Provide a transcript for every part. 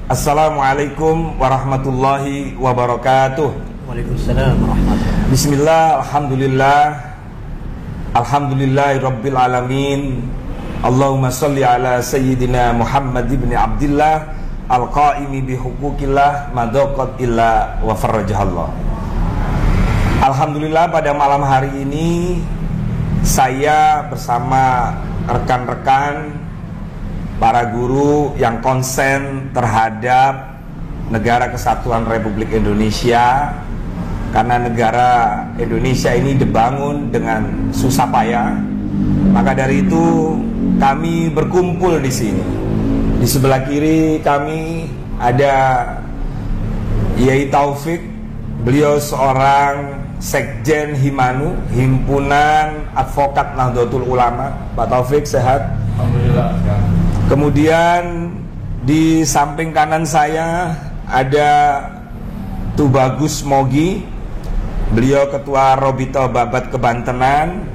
Assalamualaikum warahmatullahi wabarakatuh. Waalaikumsalam warahmatullahi. Bismillah, alhamdulillah, alhamdulillahi rabbil alamin. Allahumma salli ala sayyidina Muhammad ibn Abdillah al-qaimi bihuquqillah madaqat illa wa farrajahallah. Alhamdulillah, pada malam hari ini saya bersama rekan-rekan para guru yang konsen terhadap Negara Kesatuan Republik Indonesia, karena negara Indonesia ini dibangun dengan susah payah. Maka dari itu kami berkumpul di sini. Di sebelah kiri kami ada Yai Taufik. Beliau seorang Sekjen Himanu, Himpunan Advokat Nahdlatul Ulama. Pak Taufik sehat? Alhamdulillah. Kemudian di samping kanan saya ada Tubagus Mogi. Beliau Ketua Robito Babat Kebantenan.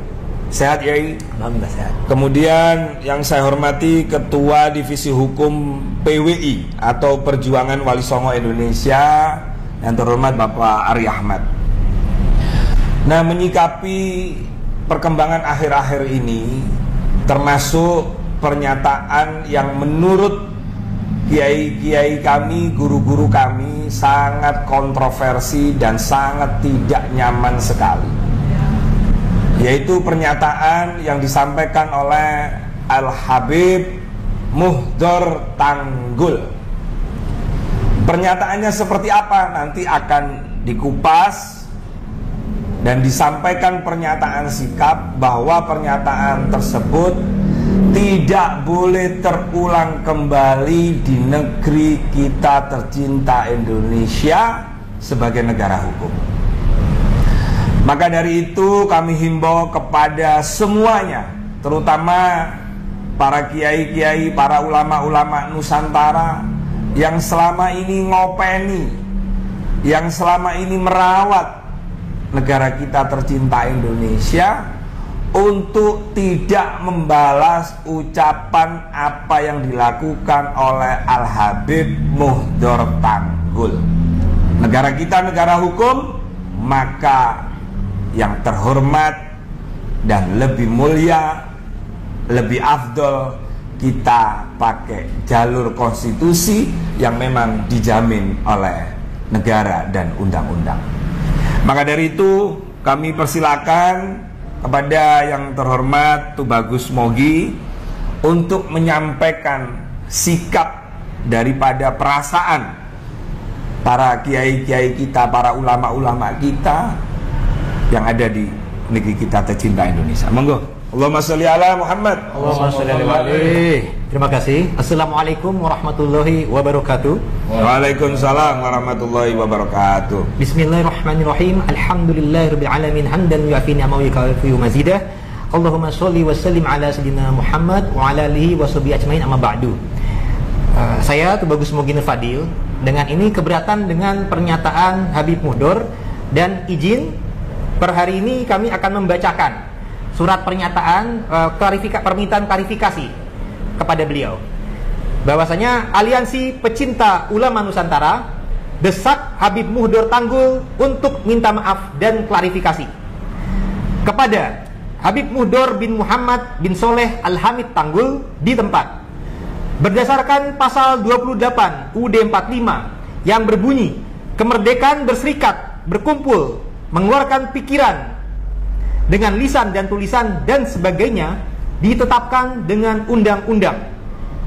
Sehat, Yai? Alhamdulillah sehat. Kemudian yang saya hormati Ketua Divisi Hukum PWI atau Perjuangan Wali Songo Indonesia, yang terhormat Bapak Ari Ahmad. Nah, menyikapi perkembangan akhir-akhir ini, termasuk pernyataan yang menurut kiai-kiai kami, guru-guru kami sangat kontroversi dan sangat tidak nyaman sekali, yaitu pernyataan yang disampaikan oleh Al-Habib Muhdor Tanggul. Pernyataannya seperti apa? Nanti akan dikupas dan disampaikan pernyataan sikap bahwa pernyataan tersebut tidak boleh terulang kembali di negeri kita tercinta Indonesia sebagai negara hukum. Maka dari itu kami himbau kepada semuanya, terutama para kiai-kiai, para ulama-ulama Nusantara yang selama ini ngopeni, yang selama ini merawat negara kita tercinta Indonesia, untuk tidak membalas ucapan apa yang dilakukan oleh Al-Habib Muhdor Tanggul. Negara kita negara hukum, maka yang terhormat dan lebih mulia, lebih afdol, kita pakai jalur konstitusi yang memang dijamin oleh negara dan undang-undang. Maka dari itu kami persilakan kepada yang terhormat Tubagus Mogi untuk menyampaikan sikap daripada perasaan para kiai-kiai kita, para ulama-ulama kita yang ada di negeri kita tercinta Indonesia. Monggo. Allahumma sholli ala Muhammad. Allahumma sholli alaihi. Terima kasih. Assalamualaikum warahmatullahi wabarakatuh. Waalaikumsalam warahmatullahi wabarakatuh. Bismillahirrahmanirrahim. Alhamdulillahirabbil alamin hamdan yu'afi ni'amahu wa yukafi'u mazidah. Allahumma sholli wa sallim ala sayyidina Muhammad wa ala alihi wa sahbihi ajmain, amma ba'du. Saya Tubagus Mogi Fadil. Dengan ini keberatan dengan pernyataan Habib Muhdor, dan izin per hari ini kami akan membacakan surat pernyataan permintaan klarifikasi kepada beliau, bahwasanya Aliansi Pecinta Ulama Nusantara desak Habib Muhdor Tanggul untuk minta maaf dan klarifikasi kepada Habib Muhdor bin Muhammad bin Soleh Al-Hamid Tanggul di tempat, berdasarkan pasal 28 UUD 45 yang berbunyi kemerdekaan berserikat, berkumpul, mengeluarkan pikiran dengan lisan dan tulisan dan sebagainya ditetapkan dengan undang-undang,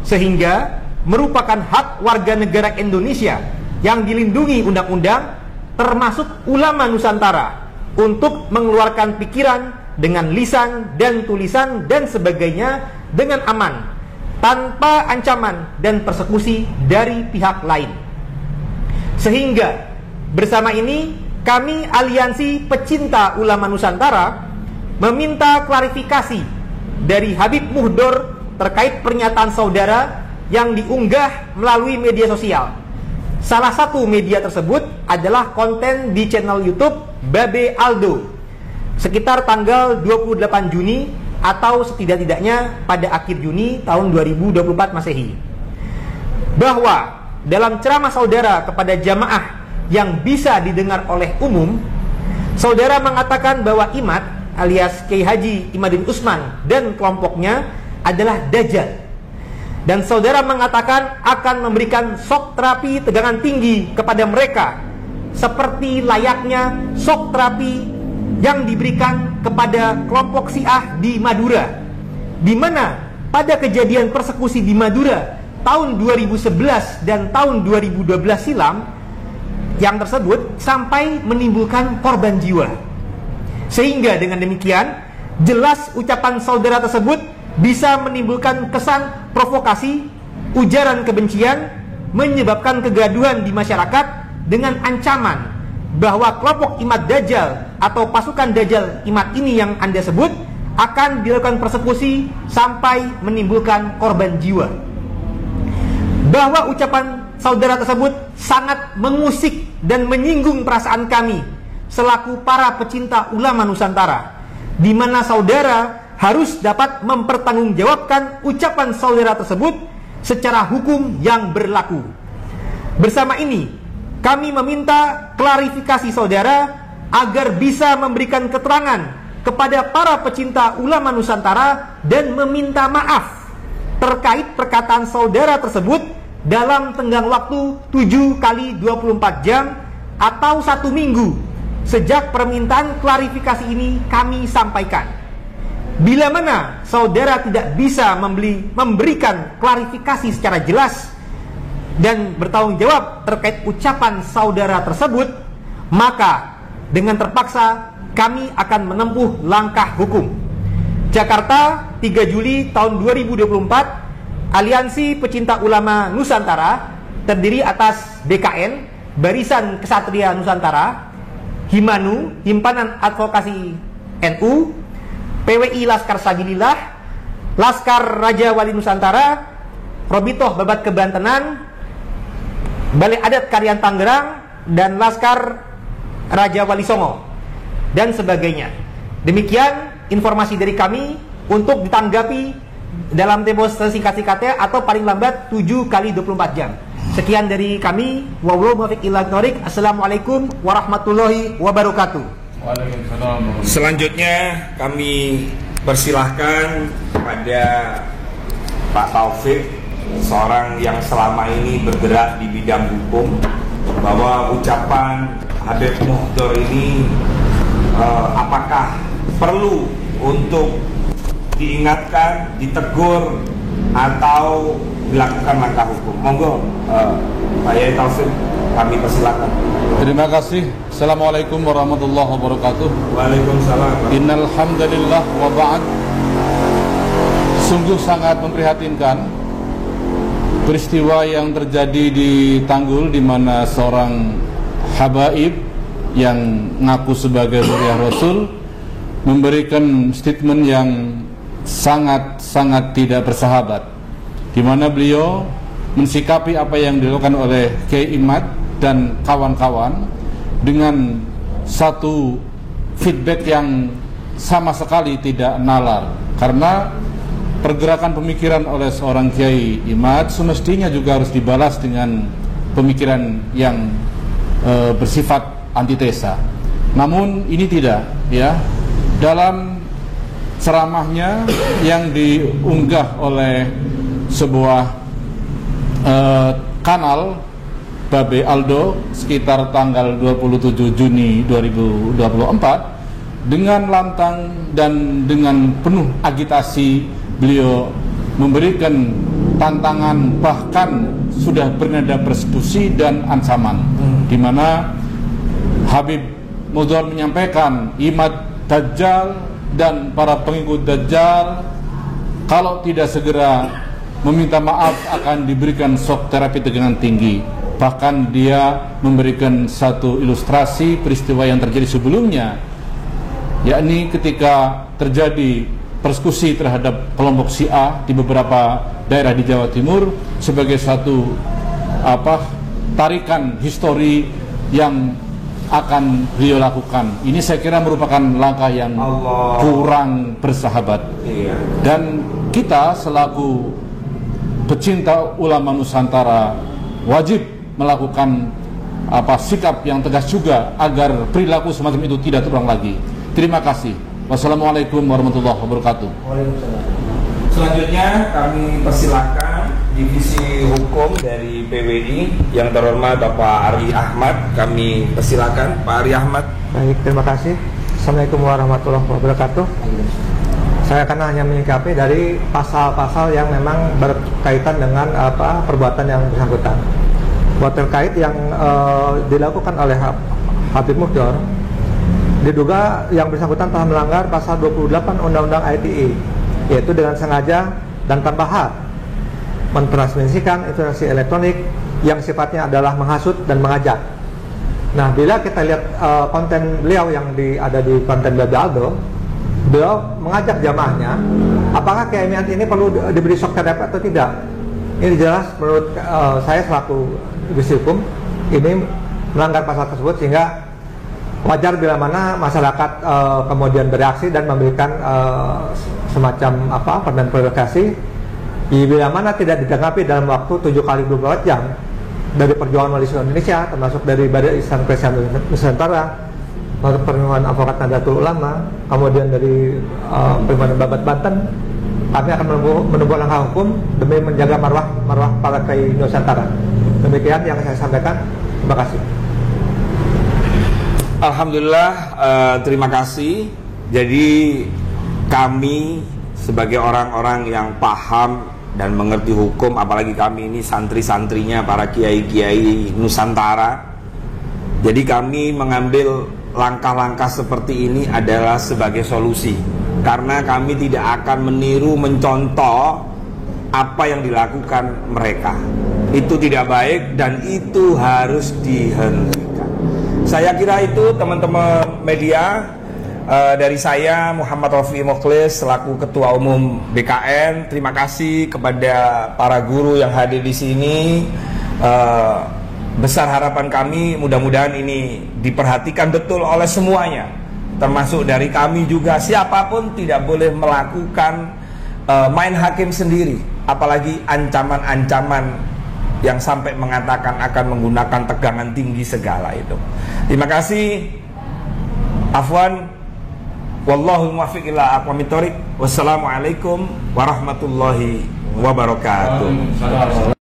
sehingga merupakan hak warga negara Indonesia yang dilindungi undang-undang, termasuk ulama Nusantara, untuk mengeluarkan pikiran dengan lisan dan tulisan dan sebagainya dengan aman, tanpa ancaman dan persekusi dari pihak lain. Sehingga bersama ini kami Aliansi Pecinta Ulama Nusantara meminta klarifikasi dari Habib Muhdor terkait pernyataan saudara yang diunggah melalui media sosial. Salah satu media tersebut adalah konten di channel YouTube Babe Aldo sekitar tanggal 28 Juni atau setidak-tidaknya pada akhir Juni tahun 2024 Masehi. bahwa dalam ceramah saudara kepada jamaah yang bisa didengar oleh umum, saudara mengatakan bahwa Imad alias Kiai Haji Imaduddin Usman dan kelompoknya adalah Dajjal. Dan saudara mengatakan akan memberikan shock terapi tegangan tinggi kepada mereka, seperti layaknya shock terapi yang diberikan kepada kelompok Syiah di Madura, di mana pada kejadian persekusi di Madura tahun 2011 dan tahun 2012 silam, yang tersebut sampai menimbulkan korban jiwa. Sehingga dengan demikian jelas ucapan saudara tersebut bisa menimbulkan kesan provokasi, ujaran kebencian, menyebabkan kegaduhan di masyarakat dengan ancaman bahwa kelompok Imad Dajjal atau pasukan Dajjal Imad ini yang Anda sebut akan dilakukan persekusi sampai menimbulkan korban jiwa. Bahwa ucapan saudara tersebut sangat mengusik dan menyinggung perasaan kami selaku para pecinta ulama Nusantara, di mana saudara harus dapat mempertanggungjawabkan ucapan saudara tersebut secara hukum yang berlaku. Bersama ini, kami meminta klarifikasi saudara agar bisa memberikan keterangan kepada para pecinta ulama Nusantara dan meminta maaf terkait perkataan saudara tersebut dalam tenggang waktu 7 kali 24 jam atau 1 minggu sejak permintaan klarifikasi ini kami sampaikan. Bila mana saudara tidak bisa memberikan klarifikasi secara jelas dan bertanggung jawab terkait ucapan saudara tersebut, maka dengan terpaksa kami akan menempuh langkah hukum. Jakarta, 3 Juli tahun 2024, Aliansi Pecinta Ulama Nusantara terdiri atas BKN, Barisan Kesatria Nusantara, Himanu, Himpunan Advokasi NU, PWI Laskar Sabilillah, Laskar Raja Wali Nusantara, Robitoh Babat Kebantenan, Balai Adat Karyan Tangerang, dan Laskar Raja Wali Songo, dan sebagainya. Demikian informasi dari kami untuk ditanggapi dalam tempo sesingkat-singkatnya atau paling lambat 7 kali 24 jam. Sekian dari kami. Wallahu muwaffiq ila thoriq. Assalamualaikum warahmatullahi wabarakatuh. Selanjutnya kami persilahkan kepada Pak Taufik, seorang yang selama ini bergerak di bidang hukum, bahwa ucapan Habib Muhdhar ini apakah perlu untuk diingatkan, ditegur, atau dilakukan langkah hukum. Monggo Pak Yai Taufik, kami persilakan. Terima kasih. Assalamualaikum warahmatullahi wabarakatuh. Waalaikumsalam. Innal hamdalillah wa ba'd. Sungguh sangat memprihatinkan peristiwa yang terjadi di Tanggul, di mana seorang habaib yang ngaku sebagai mulia Rasul memberikan statement yang sangat-sangat tidak bersahabat, di mana beliau mensikapi apa yang dilakukan oleh Kiai Imad dan kawan-kawan dengan satu feedback yang sama sekali tidak nalar, karena pergerakan pemikiran oleh seorang Kiai Imad semestinya juga harus dibalas dengan pemikiran yang bersifat antitesa. Namun ini tidak, ya. Dalam ceramahnya yang diunggah oleh sebuah kanal Babe Aldo sekitar tanggal 27 Juni 2024, dengan lantang dan dengan penuh agitasi beliau memberikan tantangan, bahkan sudah bernada persekusi dan ancaman, di mana Habib Muhdhar menyampaikan Imad Dajjal dan para pengikut Dajjal kalau tidak segera meminta maaf akan diberikan shock terapi tegangan tinggi. Bahkan dia memberikan satu ilustrasi peristiwa yang terjadi sebelumnya, yakni ketika terjadi persekusi terhadap kelompok Syiah di beberapa daerah di Jawa Timur sebagai satu tarikan histori yang akan beliau lakukan. Ini saya kira merupakan langkah yang kurang bersahabat. Dan kita selaku pecinta ulama Nusantara wajib melakukan sikap yang tegas juga agar perilaku semacam itu tidak terulang lagi. Terima kasih. Wassalamualaikum warahmatullahi wabarakatuh. Selanjutnya kami persilakan Divisi Hukum dari PWI yang terhormat Bapak Ari Ahmad. Kami persilakan Pak Ari Ahmad. Baik, terima kasih. Assalamualaikum warahmatullahi wabarakatuh. Saya akan hanya menyikapi dari pasal-pasal yang memang berkaitan dengan perbuatan yang bersangkutan. Buat terkait yang dilakukan oleh Habib Muhdor, diduga yang bersangkutan telah melanggar pasal 28 Undang-Undang ITE, yaitu dengan sengaja dan tanpa hak mentransmisikan informasi elektronik yang sifatnya adalah menghasut dan mengajak. Nah, bila kita lihat konten beliau yang ada di konten Aldo, beliau mengajak jamaahnya, apakah KMIAT ini perlu diberi shock therapy atau tidak? Ini jelas menurut saya selaku divisi hukum ini melanggar pasal tersebut, sehingga wajar bila mana masyarakat kemudian bereaksi dan memberikan semacam permintaan klarifikasi bila mana tidak ditanggapi dalam waktu 7 kali 24 jam dari perjuangan wali songo Indonesia, termasuk dari Badan Islam Kristen Nusantara, pertemuan Advokat Nahdlatul Ulama, kemudian dari pertemuan Babat Banten. Kami akan menempuh langkah hukum demi menjaga marwah para kiai Nusantara. Demikian yang saya sampaikan. Terima kasih. Alhamdulillah, terima kasih. Jadi kami sebagai orang-orang yang paham dan mengerti hukum, apalagi kami ini santri-santrinya para kiai-kiai Nusantara, jadi kami mengambil langkah-langkah seperti ini adalah sebagai solusi, karena kami tidak akan meniru mencontoh apa yang dilakukan mereka. Itu tidak baik dan itu harus dihentikan. Saya kira itu teman-teman media. Dari saya Muhammad Rafi Mukhlis selaku Ketua Umum BKN, terima kasih kepada para guru yang hadir di sini. Besar harapan kami mudah-mudahan ini diperhatikan betul oleh semuanya, termasuk dari kami juga. Siapapun tidak boleh melakukan main hakim sendiri, apalagi ancaman-ancaman yang sampai mengatakan akan menggunakan tegangan tinggi segala itu. Terima kasih. Afwan. Wallahul muwaffiq ila aqwamit thoriq. Wassalamualaikum warahmatullahi wabarakatuh.